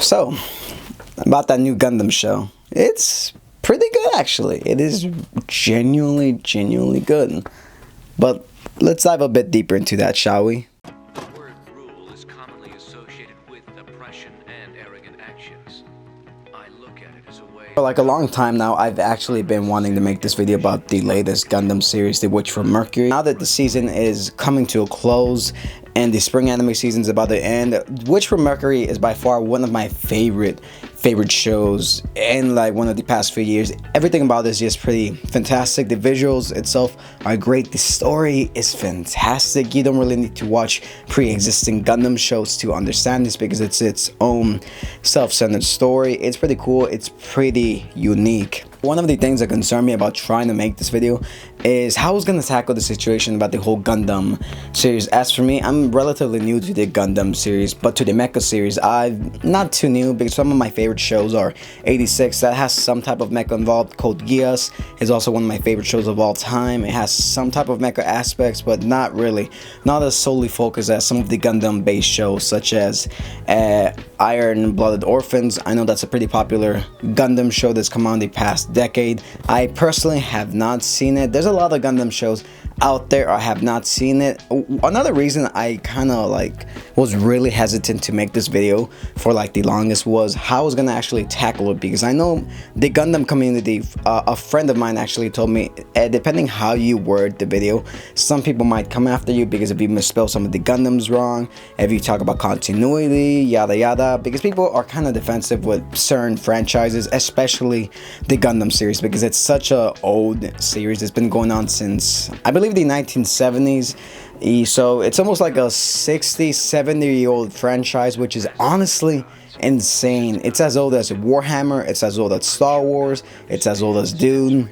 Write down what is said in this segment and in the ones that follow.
So, about that new Gundam show. It's pretty good, actually. It is genuinely good. But let's dive a bit deeper into that, shall we? The word rule is commonly associated with oppression and arrogant actions. I look at it as a way... For like a long time now, I've actually been wanting to make this video about the latest Gundam series, The Witch from Mercury. Now that the season is coming to a close and the spring anime season is about to end, Witch from Mercury is by far one of my favorite shows in like one of the past few years. Everything about this is just pretty fantastic. The visuals itself are great. The story is fantastic. You don't really need to watch pre-existing Gundam shows to understand this because it's its own self-centered story. It's pretty cool. It's pretty unique. One of the things that concern me about trying to make this video is how I was going to tackle the situation about the whole Gundam series. As for me, I'm relatively new to the Gundam series, but to the mecha series, I'm not too new because some of my favorite shows are 86, that has some type of mecha involved. Code Geass is also one of my favorite shows of all time. It has some type of mecha aspects, but not really, not as solely focused as some of the Gundam based shows such as Iron Blooded Orphans. I know that's a pretty popular Gundam show that's come on the past decade. I personally have not seen it. There's a lot of Gundam shows out there. I have not seen it. Another reason I kind of like was really hesitant to make this video for like the longest was how I was gonna actually tackle it, because I know the Gundam community, a friend of mine actually told me, depending how you word the video, some people might come after you because if you misspell some of the Gundams wrong, if you talk about continuity, yada yada, because people are kind of defensive with certain franchises, especially the Gundam series, because it's such a old series. It's been going on since I believe the 1970s, so it's almost like a 60-70-year-old franchise, which is honestly insane. It's as old as Warhammer, it's as old as Star Wars, it's as old as Dune.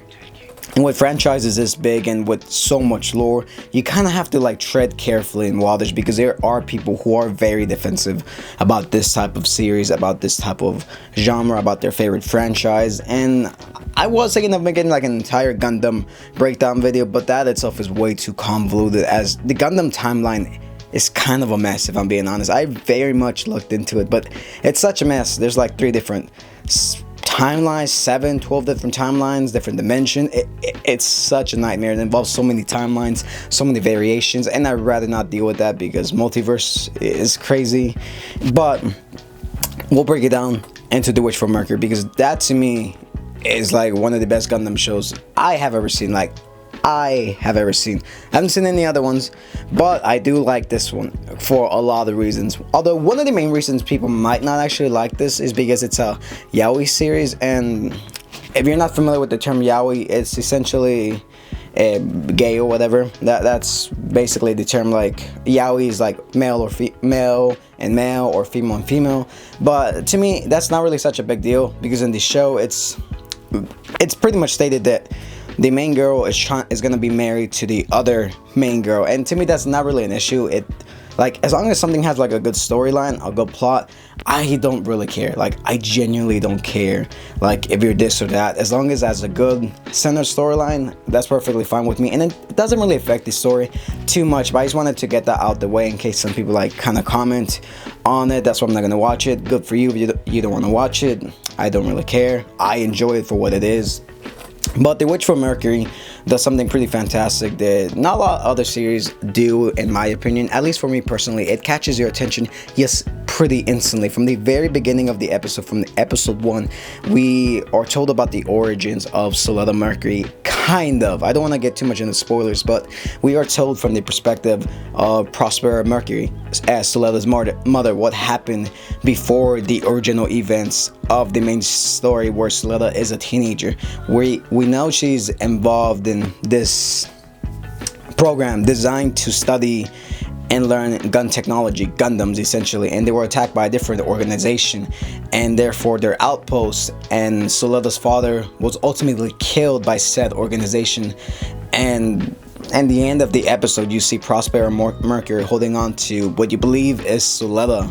And with franchises this big and with so much lore, you kind of have to like tread carefully in waters, because there are people who are very defensive about this type of series, about this type of genre, about their favorite franchise. And I was thinking of making like an entire Gundam breakdown video, but that itself is way too convoluted, as the Gundam timeline is kind of a mess, if I'm being honest. I very much looked into it, but it's such a mess. There's like 3 different timelines, 12 different timelines, different dimensions. It's such a nightmare. It involves so many timelines, so many variations, and I'd rather not deal with that because multiverse is crazy. But we'll break it down into The Witch from Mercury, because that to me is like one of the best Gundam shows I have ever seen. I haven't seen any other ones, but I do like this one for a lot of reasons. Although one of the main reasons people might not actually like this is because it's a yaoi series, and if you're not familiar with the term yaoi, it's essentially gay or whatever. That's basically the term. Like yaoi is like male and male or female and female, but to me that's not really such a big deal, because in the show it's pretty much stated that the main girl is gonna be married to the other main girl, and to me that's not really an issue. It like, as long as something has like a good storyline, a good plot, I don't really care. Like, I genuinely don't care like if you're this or that. As long as it has a good centered storyline, that's perfectly fine with me, and it doesn't really affect the story too much. But I just wanted to get that out the way in case some people like kind of comment on it. That's why I'm not gonna watch it. Good for you if you don't want to watch it. I don't really care. I enjoy it for what it is. But The Witch from Mercury does something pretty fantastic that not a lot of other series do, in my opinion. At least for me personally, it catches your attention, yes, pretty instantly. From the very beginning of the episode, from the episode 1, we are told about the origins of Suletta Mercury. Kind of. I don't want to get too much into spoilers, but we are told from the perspective of Prospera Mercury, as Suletta's mother, what happened before the original events of the main story, where Suletta is a teenager. We know she's involved in this program designed to study and learn gun technology, Gundams essentially, and they were attacked by a different organization, and therefore their outposts, and Suletta's father was ultimately killed by said organization. And at the end of the episode, you see Prospera Mercury holding on to what you believe is Suletta,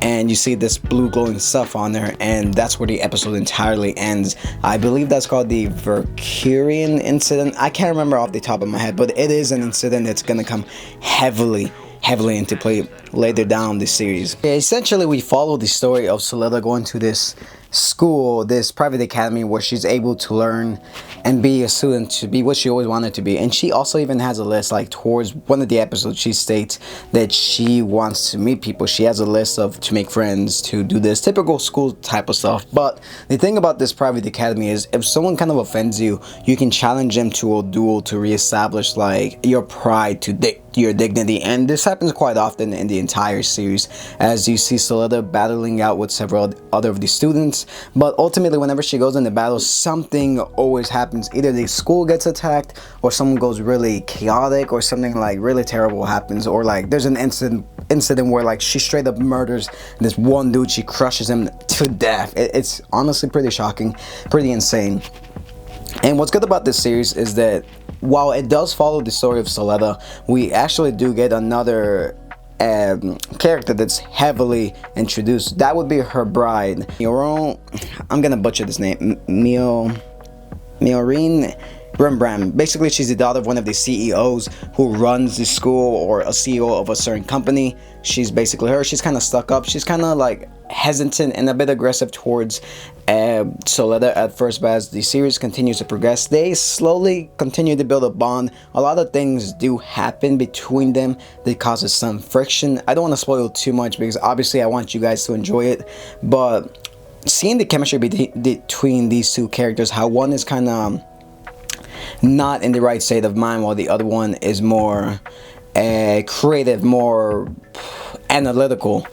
and you see this blue glowing stuff on there, and that's where the episode entirely ends. I believe that's called the Mercurian incident. I can't remember off the top of my head, but it is an incident that's gonna come heavily heavily into play later down the series. Yeah, essentially, we follow the story of Soleta going to this school, this private academy, where she's able to learn and be a student, to be what she always wanted to be. And she also even has a list, like towards one of the episodes she states that she wants to meet people. She has a list of to make friends, to do this typical school type of stuff. But the thing about this private academy is, if someone kind of offends you, you can challenge them to a duel to reestablish like your pride, to your dignity. And this happens quite often in the entire series, as you see Soleta battling out with several other of the students. But ultimately, whenever she goes into battle, something always happens. Either the school gets attacked, or someone goes really chaotic, or something like really terrible happens, or like there's an incident where like she straight up murders this one dude. She crushes him to death. It's honestly pretty shocking, pretty insane. And what's good about this series is that while it does follow the story of Soleta, we actually do get another character that's heavily introduced. That would be her bride, I'm gonna butcher this name, Miorine Rembrandt. Basically, she's the daughter of one of the CEOs who runs the school, or a CEO of a certain company. She's basically her. She's kind of stuck up. She's kind of like hesitant and a bit aggressive towards Soleta at first, but as the series continues to progress, they slowly continue to build a bond. A lot of things do happen between them that causes some friction. I don't want to spoil too much because obviously I want you guys to enjoy it, but seeing the chemistry between these two characters, how one is kind of not in the right state of mind while the other one is more creative, more analytical,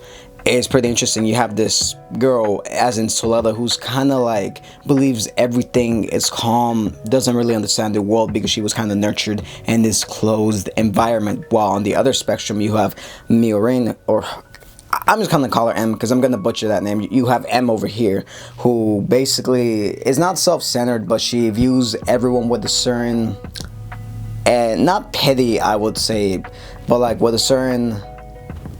is pretty interesting. You have this girl, as in Soleta, who's kind of like believes everything is calm, doesn't really understand the world because she was kind of nurtured in this closed environment, while on the other spectrum you have Miorine, or I'm just gonna call her M because I'm gonna butcher that name. You have M over here, who basically is not self-centered, but she views everyone with a certain, not petty, I would say, but like with a certain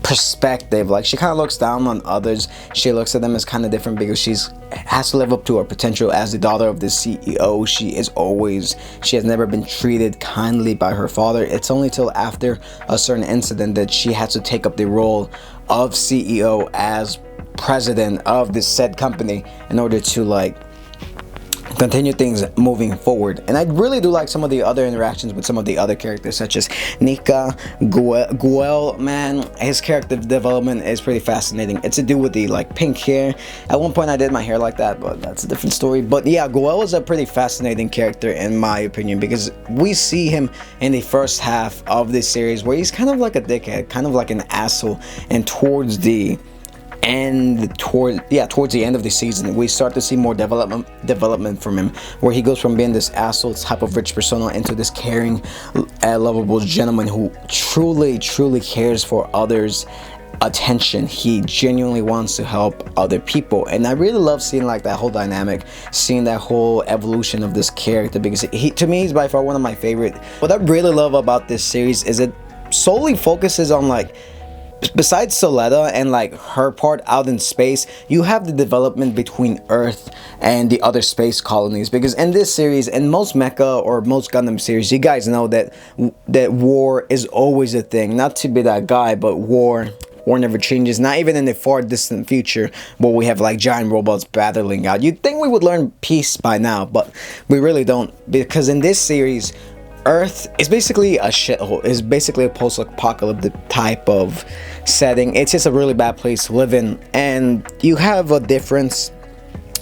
perspective. Like, she kind of looks down on others. She looks at them as kind of different because has to live up to her potential as the daughter of the CEO. She has never been treated kindly by her father. It's only till after a certain incident that she has to take up the role of CEO as president of this said company in order to like continue things moving forward. And I really do like some of the other interactions with some of the other characters, such as Nika Guel. Man, his character development is pretty fascinating. It's to do with the like pink hair. At one point I did my hair like that, but that's a different story. But yeah, Guel is a pretty fascinating character in my opinion, because we see him in the first half of this series where he's kind of like a dickhead, kind of like an asshole, and towards the end of the season we start to see more development from him, where he goes from being this asshole type of rich persona into this caring, lovable gentleman who truly cares for others' attention. He genuinely wants to help other people, and I really love seeing like that whole dynamic, seeing that whole evolution of this character, because to me he's by far one of my favorite. What I really love about this series is it solely focuses on like, besides Soleta and like her part out in space, you have the development between Earth and the other space colonies. Because in this series, in most mecha or most Gundam series, you guys know that war is always a thing. Not to be that guy, but war never changes. Not even in the far distant future where we have like giant robots battling out. You'd think we would learn peace by now, but we really don't, because in this series Earth is basically a shithole. It's basically a post-apocalyptic type of setting. It's just a really bad place to live in, and you have a difference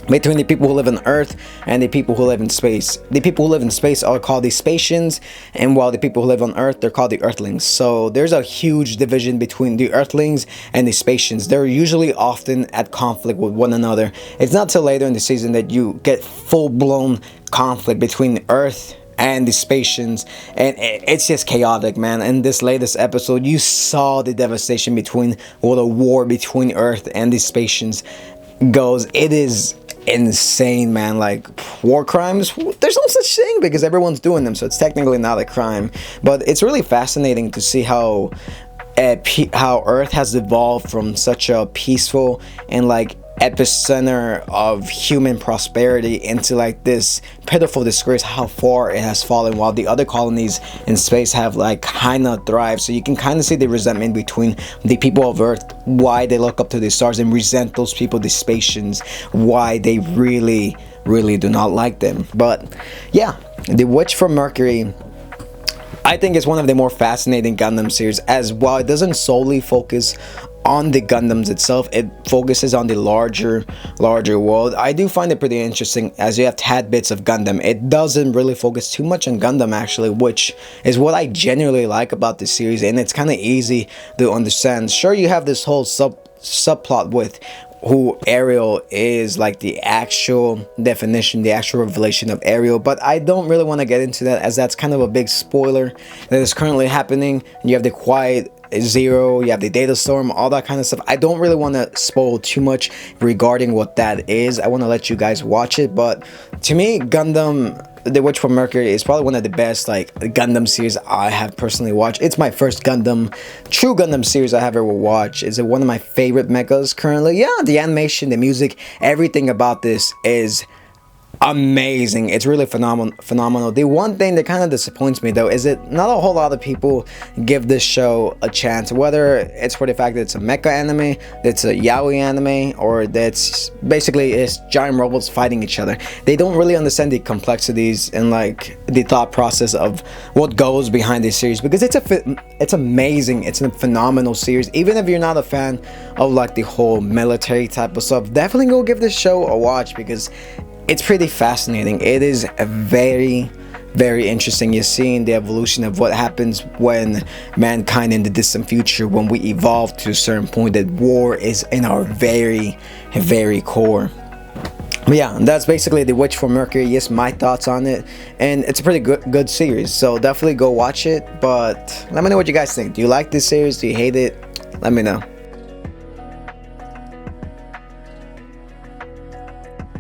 between the people who live on Earth and the people who live in space. The people who live in space are called the Spatians, and while the people who live on Earth, they're called the Earthlings. So there's a huge division between the Earthlings and the Spatians. They're usually often at conflict with one another. It's not till later in the season that you get full-blown conflict between Earth and the Spatians, and it's just chaotic, man. In this latest episode, you saw the devastation between, or the war between Earth and the Spatians goes. It is insane, man. Like, war crimes, there's no such thing because everyone's doing them, so it's technically not a crime. But it's really fascinating to see how Earth has evolved from such a peaceful and like epicenter of human prosperity into like this pitiful disgrace, how far it has fallen, while the other colonies in space have like kind of thrived. So you can kind of see the resentment between the people of Earth, why they look up to the stars and resent those people, the Spatians, why they really do not like them. But yeah, the Witch from Mercury, I think it's one of the more fascinating Gundam series, as while it doesn't solely focus on the Gundams itself, it focuses on the larger world. I do find it pretty interesting, as you have tad bits of Gundam. It doesn't really focus too much on Gundam actually, which is what I genuinely like about this series, and it's kind of easy to understand. Sure, you have this whole subplot with who Ariel is, like the actual definition, the actual revelation of Ariel, but I don't really want to get into that, as that's kind of a big spoiler that is currently happening. You have the Quiet Zero, you have the Data Storm, all that kind of stuff. I don't really want to spoil too much regarding what that is. I want to let you guys watch it. But to me, Gundam The Witch from Mercury is probably one of the best like Gundam series I have personally watched. It's my first true Gundam series I have ever watched. It's one of my favorite mechas currently. Yeah, the animation, the music, everything about this is amazing. It's really phenomenal. The one thing that kind of disappoints me though is that not a whole lot of people give this show a chance, whether it's for the fact that it's a mecha anime, that's a yaoi anime, or that's basically it's giant robots fighting each other. They don't really understand the complexities and like the thought process of what goes behind this series, because it's amazing. It's a phenomenal series. Even if you're not a fan of like the whole military type of stuff, definitely go give this show a watch, because it's pretty fascinating. It is a very interesting. You're seeing the evolution of what happens when mankind in the distant future, when we evolve to a certain point, that war is in our very core. But yeah, that's basically The Witch from Mercury. Yes, my thoughts on it, and it's a pretty good series, so definitely go watch it. But let me know what you guys think. Do you like this series? Do you hate it? Let me know.